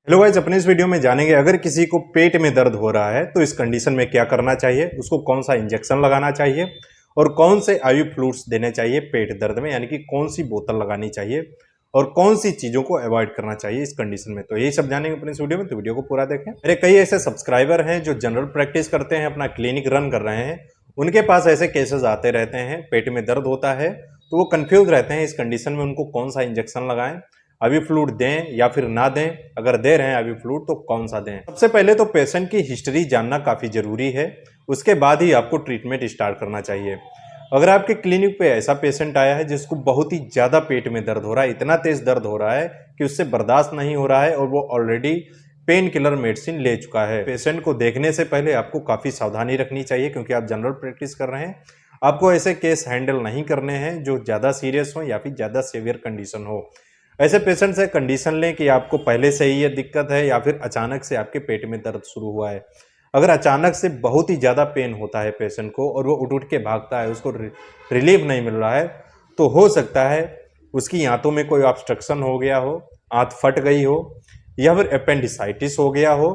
Hello guys, अपने इस video में जानेंगे अगर किसी को पेट में दर्द हो रहा है तो इस कंडीशन में क्या करना चाहिए, उसको कौन सा इंजेक्शन लगाना चाहिए और कौन से आयु फ्लूइड्स देने चाहिए पेट दर्द में, यानी कि कौन सी बोतल लगानी चाहिए और कौन सी चीज़ों को अवॉइड करना चाहिए इस कंडीशन में। तो यही सब जानेंगे अपने इस वीडियो में, तो वीडियो को पूरा देखें। मेरे कई ऐसे सब्सक्राइबर हैं जो जनरल प्रैक्टिस करते हैं, अपना क्लिनिक रन कर रहे हैं, उनके पास ऐसे केसेस आते रहते हैं, पेट में दर्द होता है तो वो कंफ्यूज रहते हैं इस कंडीशन में उनको कौन सा इंजेक्शन लगाएं, आवी फ्लूइड दें या फिर ना दें, अगर दे रहे हैं आवी फ्लूइड तो कौन सा दें। सबसे पहले तो पेशेंट की हिस्ट्री जानना काफ़ी ज़रूरी है, उसके बाद ही आपको ट्रीटमेंट स्टार्ट करना चाहिए। अगर आपके क्लिनिक पे ऐसा पेशेंट आया है जिसको बहुत ही ज़्यादा पेट में दर्द हो रहा है, इतना तेज़ दर्द हो रहा है कि उससे बर्दाश्त नहीं हो रहा है और वो ऑलरेडी पेन किलर मेडिसिन ले चुका है, पेशेंट को देखने से पहले आपको काफ़ी सावधानी रखनी चाहिए क्योंकि आप जनरल प्रैक्टिस कर रहे हैं। आपको ऐसे केस हैंडल नहीं करने हैं जो ज़्यादा सीरियस हो या फिर ज़्यादा सीवियर कंडीशन हो। ऐसे पेशेंट से कंडीशन लें कि आपको पहले से ही ये दिक्कत है या फिर अचानक से आपके पेट में दर्द शुरू हुआ है। अगर अचानक से बहुत ही ज़्यादा पेन होता है पेशेंट को और वो उठ के भागता है, उसको रिलीफ नहीं मिल रहा है, तो हो सकता है उसकी आंतों में कोई ऑब्स्ट्रक्शन हो गया हो, आंत फट गई हो या फिर अपेंडिसाइटिस हो गया हो।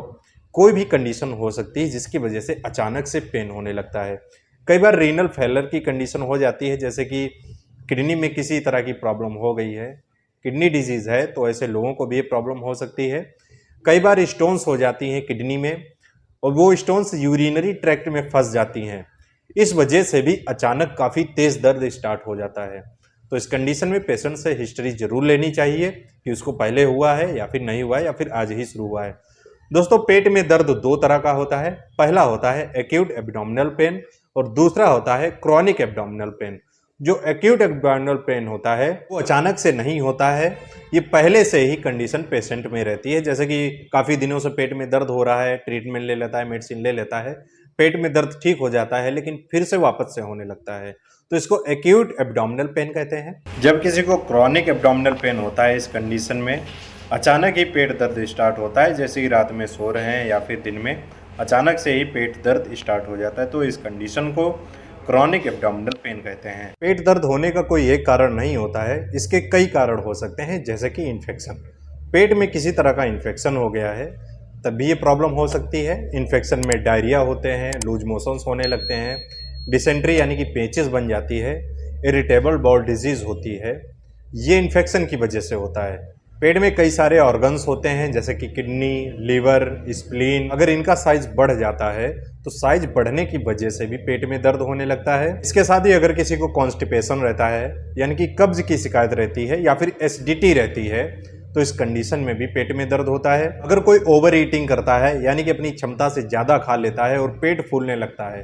कोई भी कंडीशन हो सकती है जिसकी वजह से अचानक से पेन होने लगता है। कई बार रीनल फेलर की कंडीशन हो जाती है, जैसे कि किडनी में किसी तरह की प्रॉब्लम हो गई है, किडनी डिजीज़ है, तो ऐसे लोगों को भी ये प्रॉब्लम हो सकती है। कई बार स्टोन्स हो जाती हैं किडनी में और वो स्टोन्स यूरिनरी ट्रैक्ट में फंस जाती हैं, इस वजह से भी अचानक काफ़ी तेज़ दर्द स्टार्ट हो जाता है। तो इस कंडीशन में पेशेंट से हिस्ट्री जरूर लेनी चाहिए कि उसको पहले हुआ है या फिर नहीं हुआ है या फिर आज ही शुरू हुआ है। दोस्तों, पेट में दर्द दो तरह का होता है। पहला होता है एक्यूट एब्डोमिनल पेन और दूसरा होता है क्रॉनिक एब्डोमिनल पेन। जो एक्यूट एब्डोमिनल पेन होता है वो अचानक से नहीं होता है, ये पहले से ही कंडीशन पेशेंट में रहती है। जैसे कि काफ़ी दिनों से पेट में दर्द हो रहा है, ट्रीटमेंट ले लेता है, मेडिसिन ले लेता है, पेट में दर्द ठीक हो जाता है लेकिन फिर से वापस से होने लगता है, तो इसको एक्यूट एब्डोमिनल पेन कहते हैं। जब किसी को क्रॉनिक एब्डोमिनल पेन होता है, इस कंडीशन में अचानक ही पेट दर्द स्टार्ट होता है, जैसे ही रात में सो रहे हैं या फिर दिन में अचानक से ही पेट दर्द स्टार्ट हो जाता है, तो इस कंडीशन को क्रॉनिक एब्डोमिनल पेन कहते हैं। पेट दर्द होने का कोई एक कारण नहीं होता है, इसके कई कारण हो सकते हैं, जैसे कि इन्फेक्शन। पेट में किसी तरह का इन्फेक्शन हो गया है तब भी ये प्रॉब्लम हो सकती है। इन्फेक्शन में डायरिया होते हैं, लूज मोशंस होने लगते हैं, डिसेंट्री यानी कि पेचिस बन जाती है, इरिटेबल बाउल डिजीज़ होती है, ये इन्फेक्शन की वजह से होता है। पेट में कई सारे ऑर्गन्स होते हैं जैसे कि किडनी, लीवर, स्प्लीन, अगर इनका साइज बढ़ जाता है तो साइज बढ़ने की वजह से भी पेट में दर्द होने लगता है। इसके साथ ही अगर किसी को कॉन्स्टिपेशन रहता है यानी कि कब्ज की शिकायत रहती है या फिर एसिडिटी रहती है, तो इस कंडीशन में भी पेट में दर्द होता है। अगर कोई ओवर ईटिंग करता है यानी कि अपनी क्षमता से ज़्यादा खा लेता है और पेट फूलने लगता है,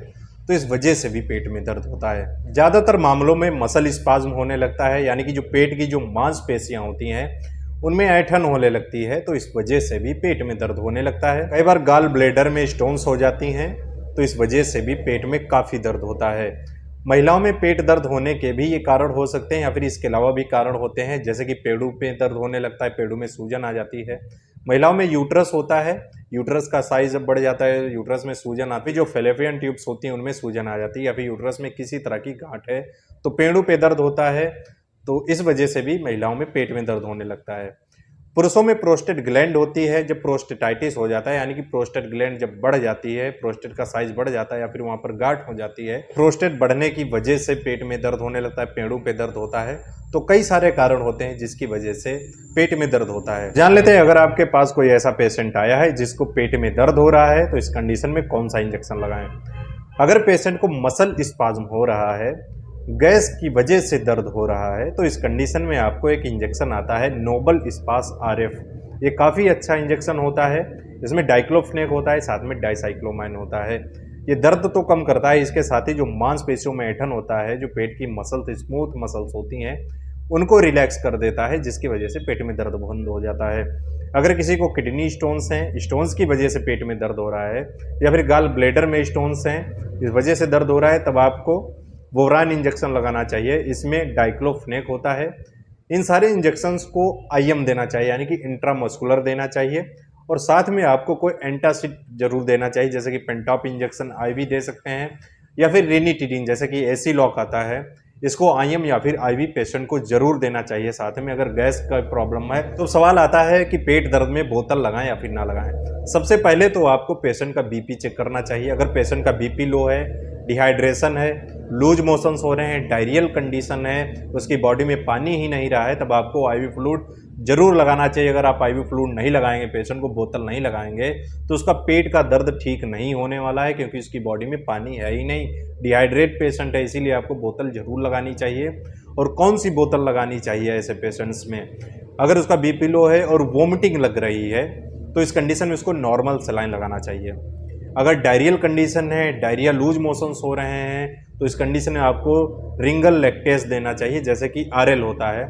तो इस वजह से भी पेट में दर्द होता है। ज़्यादातर मामलों में मसल स्पाज्म होने लगता है, यानी कि जो पेट की जो मांसपेशियां होती हैं उनमें ऐंठन होने लगती है, तो इस वजह से भी पेट में दर्द होने लगता है। कई बार गाल ब्लेडर में स्टोन्स हो जाती हैं, तो इस वजह से भी पेट में काफ़ी दर्द होता है। महिलाओं में पेट दर्द होने के भी ये कारण हो सकते हैं या फिर इसके अलावा भी कारण होते हैं, जैसे कि पेड़ू पे दर्द होने लगता है, पेड़ू में सूजन आ जाती है। महिलाओं में यूट्रस होता है, यूट्रस का साइज जब बढ़ जाता है, यूट्रस में सूजन आती है, जो फेलोपियन ट्यूब्स होती हैं उनमें सूजन आ जाती है, या फिर यूट्रस में किसी तरह की गांठ है तो पेड़ू पे दर्द होता है, तो इस वजह से भी महिलाओं में पेट में दर्द होने लगता है। पुरुषों में प्रोस्टेट ग्लैंड होती है, जब प्रोस्टेटाइटिस हो जाता है यानी कि प्रोस्टेट ग्लैंड जब बढ़ जाती है, प्रोस्टेट का साइज बढ़ जाता है या फिर वहां पर गांठ हो जाती है, प्रोस्टेट बढ़ने की वजह से पेट में दर्द होने लगता है, पेड़ों पे दर्द होता है। तो कई सारे कारण होते हैं जिसकी वजह से पेट में दर्द होता है। जान लेते हैं अगर आपके पास कोई ऐसा पेशेंट आया है जिसको पेट में दर्द हो रहा है तो इस कंडीशन में कौन सा इंजेक्शन लगाएं। अगर पेशेंट को मसल स्पाज्म हो रहा है, गैस की वजह से दर्द हो रहा है, तो इस कंडीशन में आपको एक इंजेक्शन आता है नोबल स्पास RF। ये काफ़ी अच्छा इंजेक्शन होता है, इसमें डाइक्लोफेनेक होता है, साथ में डाइसाइक्लोमाइन होता है। ये दर्द तो कम करता है, इसके साथ ही जो मांसपेशियों में ऐंठन होता है, जो पेट की मसल्स, स्मूथ मसल्स होती हैं, उनको रिलैक्स कर देता है, जिसकी वजह से पेट में दर्द बंद हो जाता है। अगर किसी को किडनी स्टोन्स हैं, स्टोन्स की वजह से पेट में दर्द हो रहा है, या फिर गाल ब्लेडर में स्टोन्स हैं, इस वजह से दर्द हो रहा है, तब आपको वोवरान इंजेक्शन लगाना चाहिए। इसमें डाइक्लोफेनेक होता है। इन सारे इंजेक्शंस को IM देना चाहिए, यानी कि इंट्रामस्कुलर देना चाहिए, और साथ में आपको कोई एंटासिड जरूर देना चाहिए, जैसे कि पेंटॉप इंजेक्शन IV दे सकते हैं, या फिर रेनिटिडीन जैसे कि एसीलॉक आता है, इसको IM या फिर IV पेशेंट को जरूर देना चाहिए साथ में। अगर गैस का प्रॉब्लम है तो सवाल आता है कि पेट दर्द में बोतल लगाएं या फिर ना लगाएं। सबसे पहले तो आपको पेशेंट का BP चेक करना चाहिए। अगर पेशेंट का BP लो है, डिहाइड्रेशन है, लूज मोशंस हो रहे हैं, डायरियल कंडीशन है, उसकी बॉडी में पानी ही नहीं रहा है, तब आपको IV फ्लूइड जरूर लगाना चाहिए। अगर आप IV फ्लूइड नहीं लगाएंगे, पेशेंट को बोतल नहीं लगाएंगे, तो उसका पेट का दर्द ठीक नहीं होने वाला है, क्योंकि उसकी बॉडी में पानी है ही नहीं, डिहाइड्रेट पेशेंट है। इसीलिए आपको बोतल जरूर लगानी चाहिए। और कौन सी बोतल लगानी चाहिए ऐसे पेशेंट्स में? अगर उसका BP लो है और वोमिटिंग लग रही है तो इस कंडीशन में उसको नॉर्मल सलाइन लगाना चाहिए। अगर डायरियल कंडीशन है, डायरिया लूज मोशंस हो रहे हैं, तो इस कंडीशन में आपको रिंगल लैक्टेस देना चाहिए, जैसे कि RL होता है,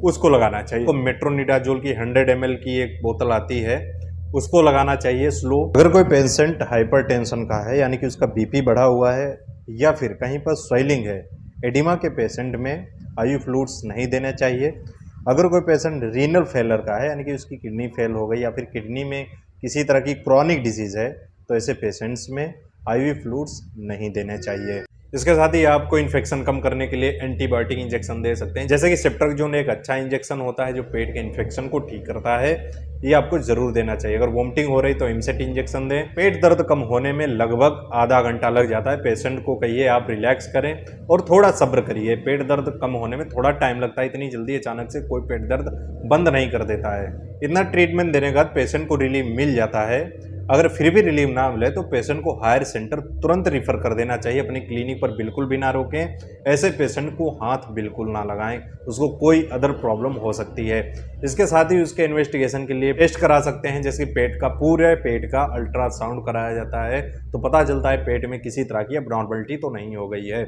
उसको लगाना चाहिए। तो मेट्रोनिडाजोल की 100 ml की एक बोतल आती है, उसको लगाना चाहिए स्लो। अगर कोई पेशेंट हाइपरटेंशन का है, यानी कि उसका BP बढ़ा हुआ है या फिर कहीं पर स्वेलिंग है, एडिमा के पेशेंट में IV फ्लूइड्स नहीं देने चाहिए। अगर कोई पेशेंट रीनल फेलर का है, यानी कि उसकी किडनी फेल हो गई या फिर किडनी में किसी तरह की क्रॉनिक डिजीज़ है, तो ऐसे पेशेंट्स में IV फ्लूइड्स नहीं देने चाहिए। इसके साथ ही आपको इन्फेक्शन कम करने के लिए एंटीबायोटिक इंजेक्शन दे सकते हैं, जैसे कि सेप्ट्राक्सोन एक अच्छा इंजेक्शन होता है जो पेट के इन्फेक्शन को ठीक करता है, ये आपको जरूर देना चाहिए। अगर वोमिटिंग हो रही तो इमसेट इंजेक्शन दें। पेट दर्द कम होने में लगभग आधा घंटा लग जाता है। पेशेंट को कहिए आप रिलैक्स करें और थोड़ा सब्र करिए। पेट दर्द कम होने में थोड़ा टाइम लगता है, इतनी जल्दी अचानक से कोई पेट दर्द बंद नहीं कर देता है। इतना ट्रीटमेंट देने के बाद पेशेंट को रिलीफ मिल जाता है। अगर फिर भी रिलीफ ना मिले तो पेशेंट को हायर सेंटर तुरंत रिफर कर देना चाहिए। अपनी क्लिनिक पर बिल्कुल भी ना रोकें। ऐसे पेशेंट को हाथ बिल्कुल ना लगाएं, उसको कोई अदर प्रॉब्लम हो सकती है। इसके साथ ही उसके इन्वेस्टिगेशन के लिए टेस्ट करा सकते हैं, जैसे पेट का पूरे पेट का अल्ट्रासाउंड कराया जाता है, तो पता चलता है पेट में किसी तरह की अबनॉर्मलिटी तो नहीं हो गई है।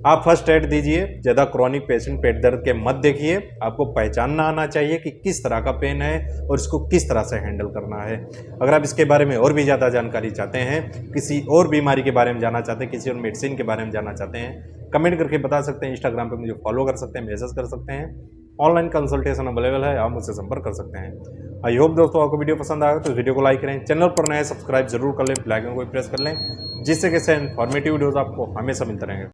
आप फर्स्ट एड दीजिए। ज़्यादा क्रॉनिक पेशेंट पेट दर्द के मत देखिए। आपको पहचानना आना चाहिए कि किस तरह का पेन है और इसको किस तरह से हैंडल करना है। अगर आप इसके बारे में और भी ज़्यादा जानकारी चाहते हैं, किसी और बीमारी के बारे में जानना चाहते हैं, किसी और मेडिसिन के बारे में जानना चाहते हैं, कमेंट करके बता सकते हैं। इंस्टाग्राम पर मुझे फॉलो कर सकते हैं, मैसेज कर सकते हैं। ऑनलाइन कंसल्टेशन अवेलेबल है, आप मुझसे संपर्क कर सकते हैं। आई होप दोस्तों आपको वीडियो पसंद आएगा तो इस वीडियो को लाइक करें। चैनल पर नए सब्सक्राइब जरूर कर लें, बेल आइकन को प्रेस कर लें, जिससे कि इनफॉर्मेटिव वीडियोस आपको हमेशा मिलते रहेंगे।